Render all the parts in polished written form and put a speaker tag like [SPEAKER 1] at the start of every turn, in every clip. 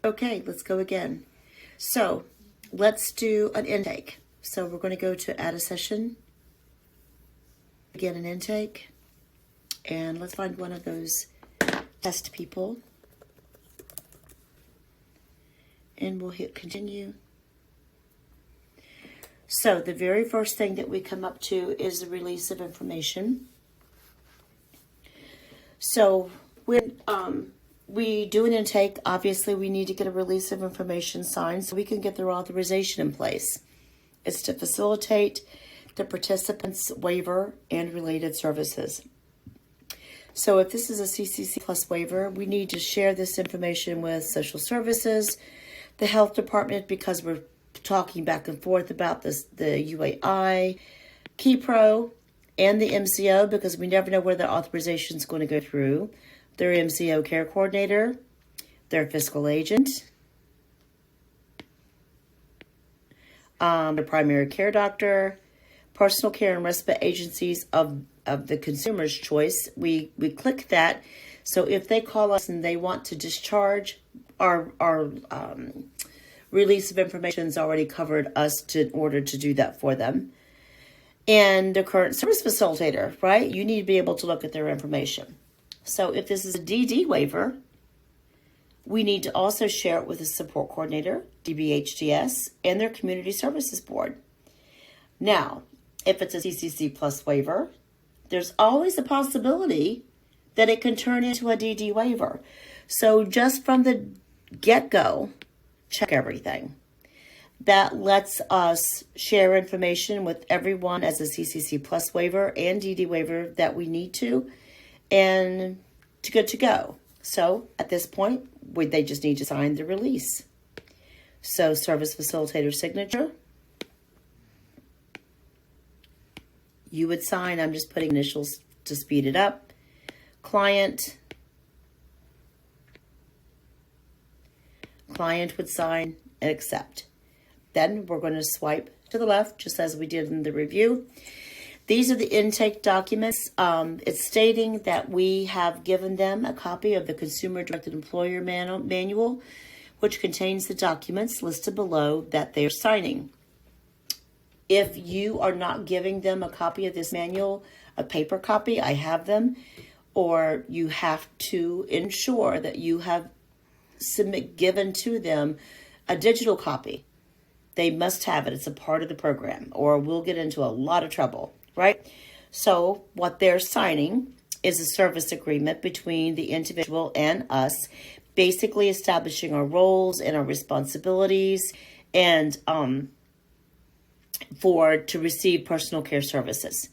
[SPEAKER 1] Okay, let's go again. So let's do an intake. So we're going to go to add a session, begin an intake, and let's find one of those test people. And we'll hit continue. So the very first thing that we come up to is the release of information. So when we do an intake, obviously we need to get a release of information signed so we can get their authorization in place. It's to facilitate the participant's waiver and related services. So if this is a CCC Plus waiver, we need to share this information with social services, the health department, because we're talking back and forth about this, the UAI, KeyPro, and the MCO, because we never know where the authorization is going to go through. Their MCO care coordinator, their fiscal agent, the primary care doctor, personal care and respite agencies of the consumer's choice. We click that. So if they call us and they want to discharge, our release of information has already covered us in order to do that for them. And the current service facilitator, right? You need to be able to look at their information. So if this is a DD waiver, we need to also share it with the support coordinator, DBHDS, and their community services board. Now, if it's a CCC Plus waiver, there's always a possibility that it can turn into a DD waiver. So just from the get-go, check everything. That lets us share information with everyone as a CCC Plus waiver and DD waiver that we need to, and to good to go. So at this point, they just need to sign the release. So service facilitator signature. You would sign, I'm just putting initials to speed it up. Client would sign and accept. Then we're going to swipe to the left, just as we did in the review. These are the intake documents. It's stating that we have given them a copy of the Consumer Directed Employer Manual, which contains the documents listed below that they're signing. If you are not giving them a copy of this manual, a paper copy, I have them, or you have to ensure that you have given to them a digital copy. They must have it. It's a part of the program, or we'll get into a lot of trouble, right? So what they're signing is a service agreement between the individual and us, basically establishing our roles and our responsibilities, and to receive personal care services.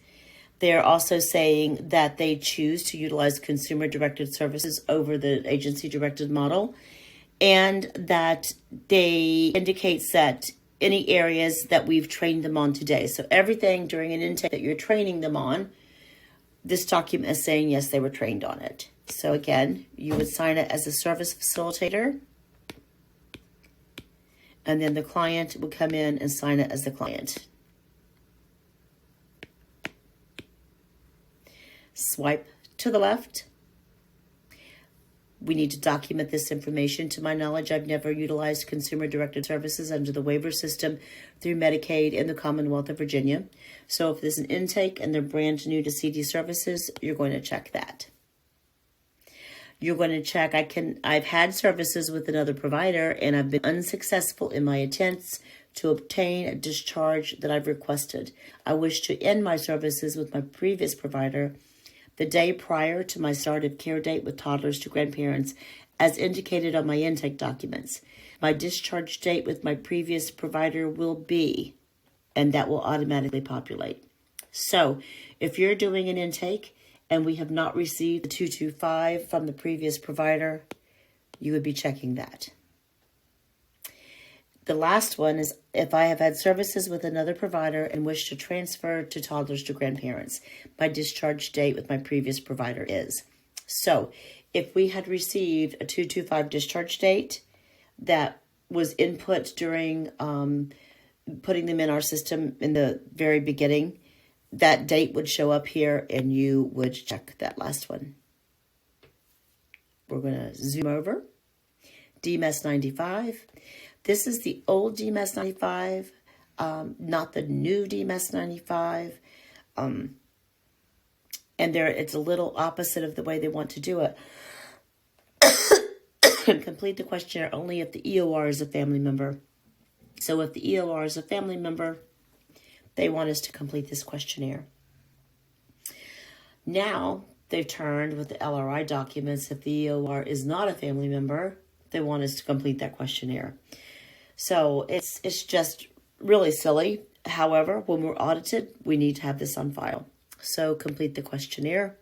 [SPEAKER 1] They're also saying that they choose to utilize consumer-directed services over the agency-directed model, and that they indicates that any areas that we've trained them on today. So everything during an intake that you're training them on, this document is saying, yes, they were trained on it. So again, you would sign it as a service facilitator, and then the client would come in and sign it as the client. Swipe to the left. We need to document this information. To my knowledge, I've never utilized consumer-directed services under the waiver system through Medicaid in the Commonwealth of Virginia. So if there's an intake and they're brand new to CD services, you're going to check that. You're going to check, I've had services with another provider and I've been unsuccessful in my attempts to obtain a discharge that I've requested. I wish to end my services with my previous provider the day prior to my start of care date with toddlers to grandparents, as indicated on my intake documents. My discharge date with my previous provider will be, and that will automatically populate. So if you're doing an intake and we have not received the 225 from the previous provider, you would be checking that. The last one is if I have had services with another provider and wish to transfer to toddlers to grandparents. My discharge date with my previous provider is. So if we had received a 225 discharge date that was input during putting them in our system in the very beginning, that date would show up here and you would check that last one. We're going to zoom over DMS 95. This is the old DMS 95, not the new DMS 95. And it's a little opposite of the way they want to do it. Complete the questionnaire only if the EOR is a family member. So if the EOR is a family member, they want us to complete this questionnaire. Now, they've turned with the LRI documents. If the EOR is not a family member, they want us to complete that questionnaire. So it's just really silly. However, when we're audited, we need to have this on file. So complete the questionnaire.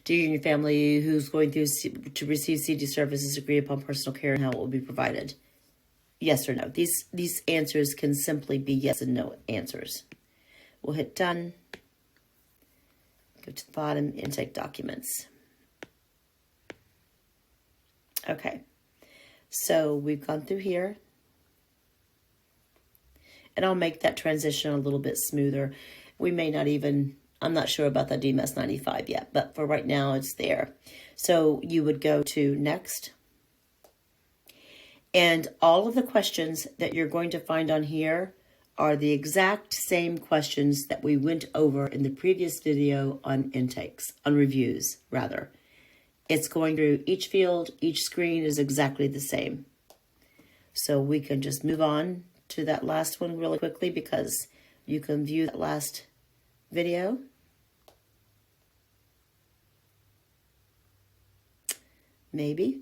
[SPEAKER 1] Do you and your family who's going through to receive CD services agree upon personal care and how it will be provided? Yes or no. These answers can simply be yes and no answers. We'll hit done. Go to the bottom, intake documents. Okay. So we've gone through here. And I'll make that transition a little bit smoother. We may not even, I'm not sure about that DMS 95 yet, but for right now it's there. So you would go to next. And all of the questions that you're going to find on here are the exact same questions that we went over in the previous video on intakes, on reviews, rather. It's going through each field, each screen is exactly the same. So we can just move on to that last one really quickly because you can view that last video. Maybe.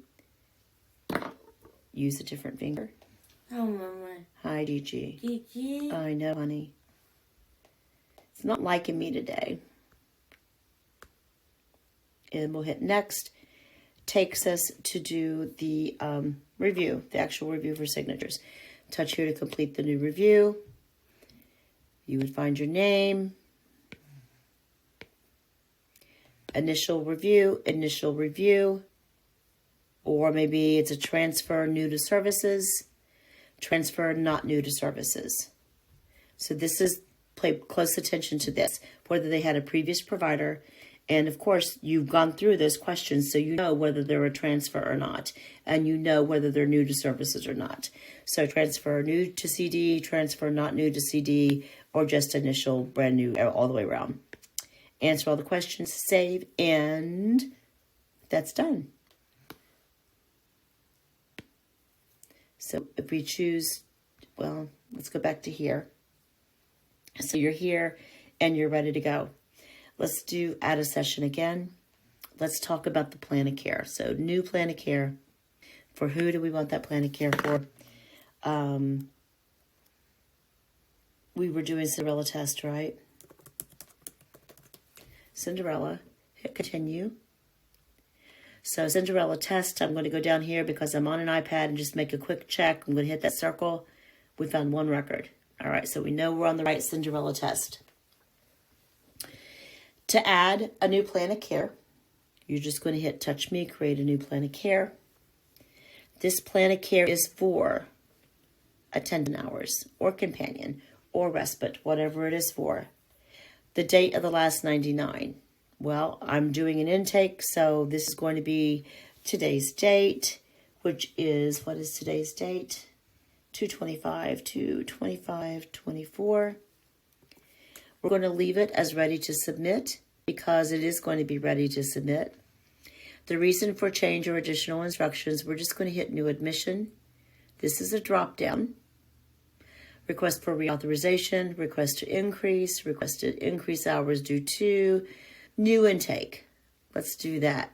[SPEAKER 1] Use a different finger.
[SPEAKER 2] Oh, Mama.
[SPEAKER 1] Hi, Gigi.
[SPEAKER 2] Gigi.
[SPEAKER 1] I know, honey. It's not liking me today. And we'll hit next. Takes us to do the review, the actual review for signatures. Touch here to complete the new review. You would find your name. Initial review. Or maybe it's a transfer new to services, transfer not new to services. So this is, pay close attention to this, whether they had a previous provider. And of course, you've gone through those questions, so you know whether they're a transfer or not. And you know whether they're new to services or not. So transfer new to CD, transfer not new to CD, or just initial brand new all the way around. Answer all the questions, save, and that's done. So if we choose, well, let's go back to here. So you're here and you're ready to go. Let's do add a session again. Let's talk about the plan of care. So new plan of care. For who do we want that plan of care for? We were doing Cinderella test, right? Cinderella, hit continue. So Cinderella test, I'm going to go down here because I'm on an iPad and just make a quick check. I'm going to hit that circle. We found one record. All right, so we know we're on the right Cinderella test. To add a new plan of care, you're just going to hit touch me, create a new plan of care. This plan of care is for attendant hours or companion or respite, whatever it is for. The date of the last 99. Well, I'm doing an intake, so this is going to be today's date, which is, what is today's date? 2/25/24. We're going to leave it as ready to submit because it is going to be ready to submit. The reason for change or additional instructions, we're just going to hit new admission. This is a drop down. Request for reauthorization, request to increase hours due to. New intake. Let's do that.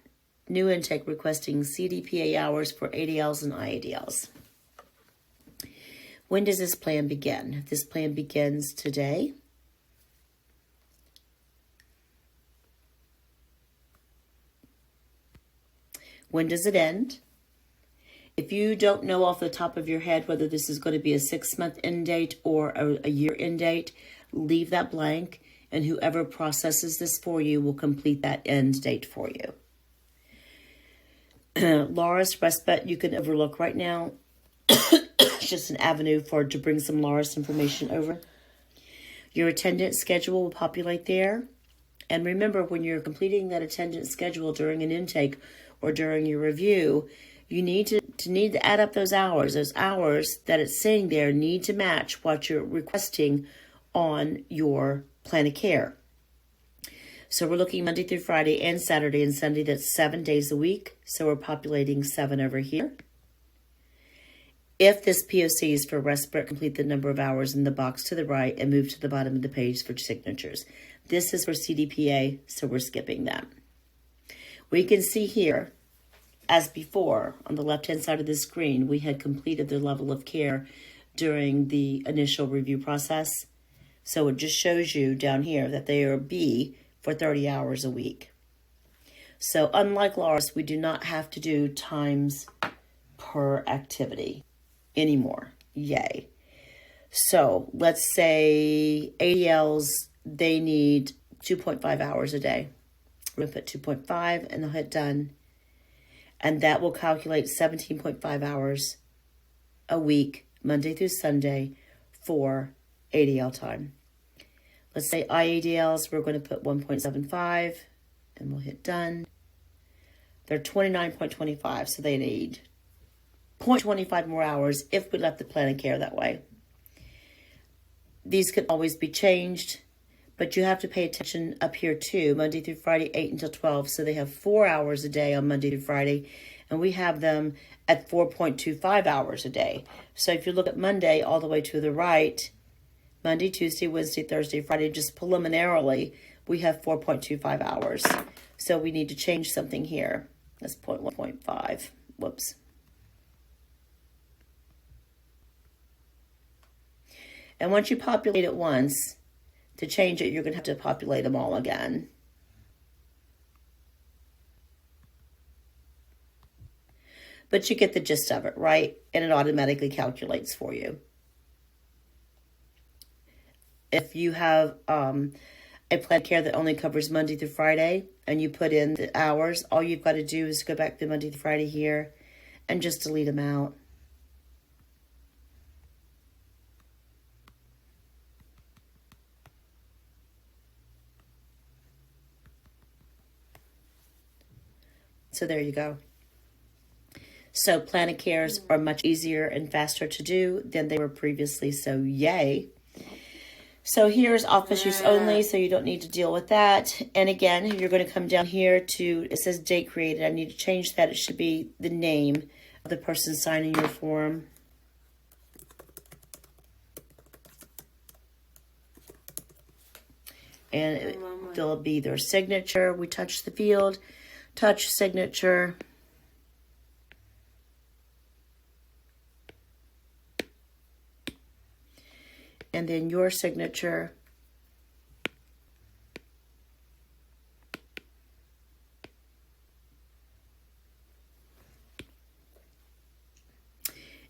[SPEAKER 1] New intake requesting CDPA hours for ADLs and IADLs. When does this plan begin? This plan begins today. When does it end? If you don't know off the top of your head whether this is going to be a 6-month end date or a year end date, leave that blank. And whoever processes this for you will complete that end date for you. Laura's respite, you can overlook right now. It's just an avenue to bring some Laura's information over. Your attendance schedule will populate there. And remember, when you're completing that attendance schedule during an intake or during your review, You need to add up those hours. Those hours that it's saying there need to match what you're requesting on your plan of care. So we're looking Monday through Friday and Saturday and Sunday. That's 7 days a week. So we're populating 7 over here. If this POC is for respite, complete the number of hours in the box to the right and move to the bottom of the page for signatures. This is for CDPA, so we're skipping that. We can see here, as before, on the left-hand side of the screen, we had completed their level of care during the initial review process. So it just shows you down here that they are B for 30 hours a week. So unlike Loris, we do not have to do times per activity anymore. Yay. So let's say ADLs, they need 2.5 hours a day. We're going to put 2.5 and they'll hit done. And that will calculate 17.5 hours a week, Monday through Sunday, for ADL time. Let's say IADLs, we're going to put 1.75 and we'll hit done. They're 29.25, so they need 0.25 more hours if we left the plan of care that way. These can always be changed, but you have to pay attention up here too, Monday through Friday, 8 until 12. So they have 4 hours a day on Monday through Friday, and we have them at 4.25 hours a day. So if you look at Monday all the way to the right, Monday, Tuesday, Wednesday, Thursday, Friday, just preliminarily, we have 4.25 hours. So we need to change something here. That's 0.1.5. Whoops. And once you populate it once, to change it, you're going to have to populate them all again. But you get the gist of it, right? And it automatically calculates for you. If you have a plan of care that only covers Monday through Friday and you put in the hours, all you've got to do is go back to Monday through Friday here and just delete them out. So there you go. So plan of cares are much easier and faster to do than they were previously. So yay. So here's office use only, so you don't need to deal with that. And again, you're going to come down here to, it says date created. I need to change that. It should be the name of the person signing your form. And there'll be their signature. We touch the field, touch signature. And then your signature.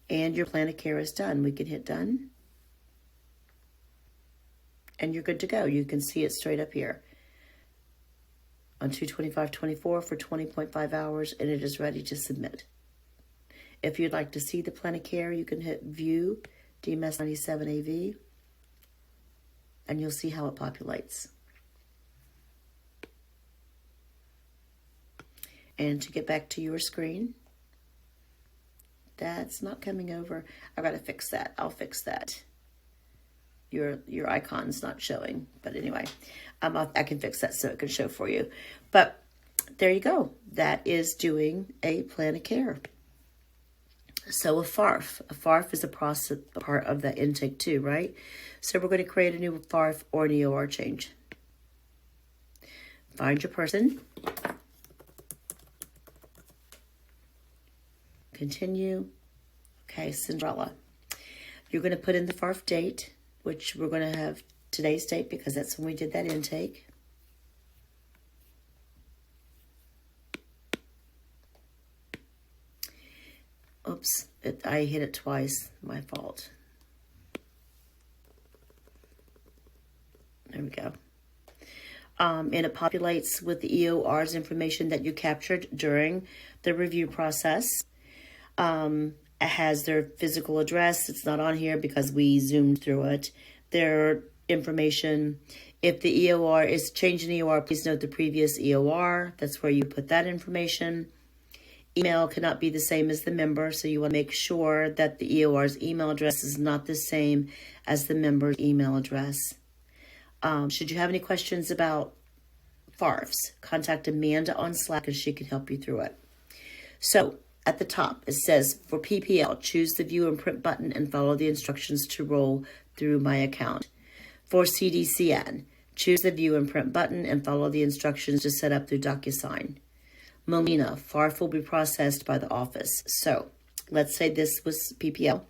[SPEAKER 1] And your plan of care is done. We can hit done. And you're good to go. You can see it straight up here on 2/25/24 for 20.5 hours, and it is ready to submit. If you'd like to see the plan of care, you can hit View, DMS 97AV, and you'll see how it populates. And to get back to your screen, that's not coming over. I've got to fix that. I'll fix that. Your icon's not showing, but anyway, I can fix that so it can show for you. But there you go. That is doing a plan of care. So a FARF is a part of the intake too, right? So we're going to create a new FARF or an EOR change. Find your person. Continue. Okay, Cinderella. You're going to put in the FARF date, which we're going to have today's date because that's when we did that intake. Oops, I hit it twice. My fault. There we go. And it populates with the EOR's information that you captured during the review process. It has their physical address. It's not on here because we zoomed through it. Their information. If the EOR is changing EOR, please note the previous EOR. That's where you put that information. Email cannot be the same as the member, so you want to make sure that the EOR's email address is not the same as the member's email address. Should you have any questions about FARFs, contact Amanda on Slack and she can help you through it. So at the top, it says for PPL, choose the view and print button and follow the instructions to roll through my account. For CDCN, choose the view and print button and follow the instructions to set up through DocuSign. Molina, FARF will be processed by the office. So let's say this was PPL.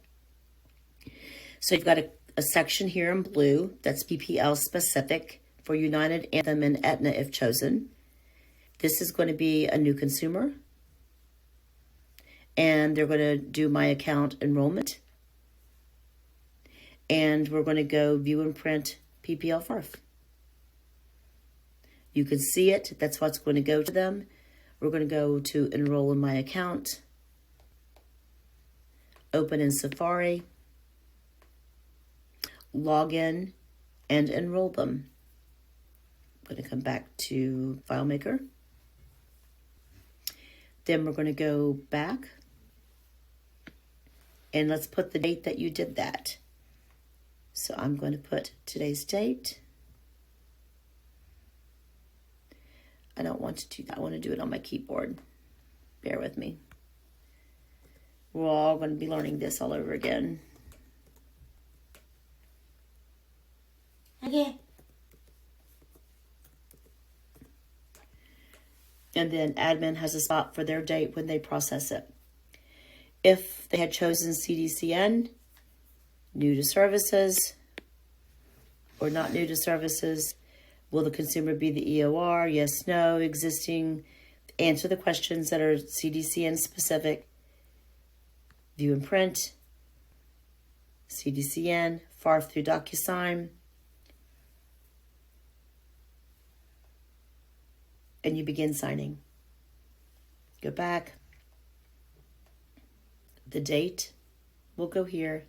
[SPEAKER 1] So you've got a section here in blue that's PPL specific for United, Anthem, and Aetna if chosen. This is going to be a new consumer. And they're going to do my account enrollment. And we're going to go view and print PPL FARF. You can see it. That's what's going to go to them. We're going to go to enroll in my account. Open in Safari. Log in and enroll them. I'm going to come back to FileMaker. Then we're going to go back. And let's put the date that you did that. So I'm going to put today's date. I don't want to do that. I want to do it on my keyboard. Bear with me. We're all going to be learning this all over again. Okay. And then admin has a spot for their date when they process it. If they had chosen CDCN, new to services, or not new to services, will the consumer be the EOR? Yes, no, existing. Answer the questions that are CDCN specific. View and print, CDCN, FARF through DocuSign. And you begin signing. Go back. The date will go here.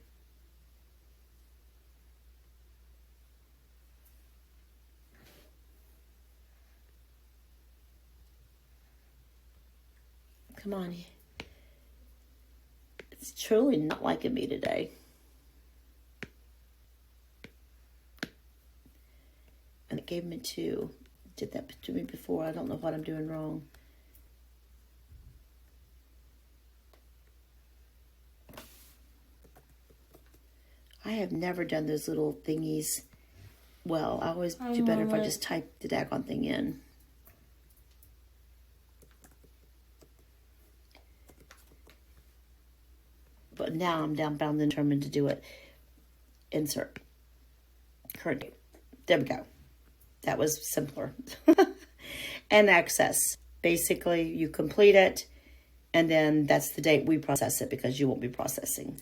[SPEAKER 1] Come on. It's truly not liking me today. And it gave me 2. Did that to me before. I don't know what I'm doing wrong. I have never done those little thingies. Well, I always do better if I just type the daggone thing in. But now I'm bound and determined to do it. Insert. Current date. There we go. That was simpler. And access. Basically, you complete it, and then that's the date we process it because you won't be processing.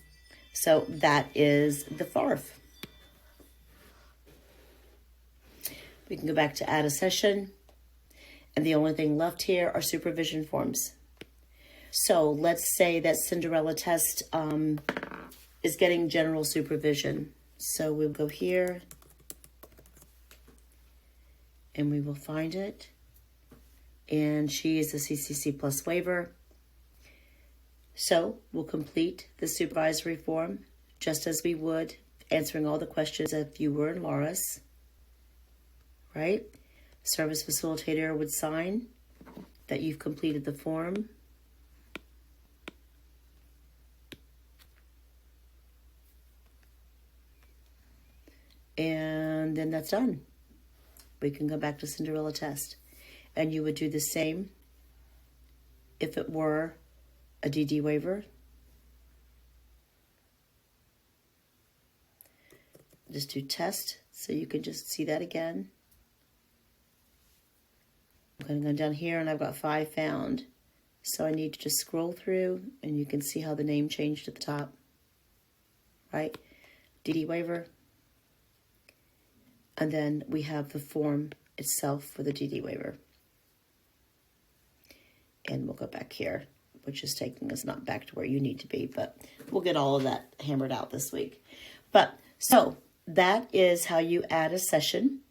[SPEAKER 1] So that is the FARF. We can go back to add a session, and the only thing left here are supervision forms. So let's say that Cinderella test is getting general supervision. So we'll go here, and we will find it. And she is a CCC Plus waiver. So we'll complete the supervisory form just as we would, answering all the questions if you were in Laura's, right? Service facilitator would sign that you've completed the form. And then that's done. We can go back to Cinderella test. And you would do the same if it were a DD waiver. Just do test so you can just see that again. I'm going to go down here and I've got 5 found. So I need to just scroll through and you can see how the name changed at the top. Right? DD waiver. And then we have the form itself for the DD waiver. And we'll go back here, which is taking us not back to where you need to be, but we'll get all of that hammered out this week. But so that is how you add a session.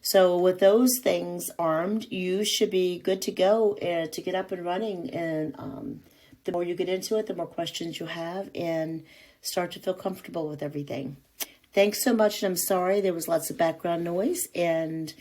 [SPEAKER 1] So with those things armed, you should be good to go and to get up and running. And the more you get into it, the more questions you have and start to feel comfortable with everything. Thanks so much. And I'm sorry there was lots of background noise. And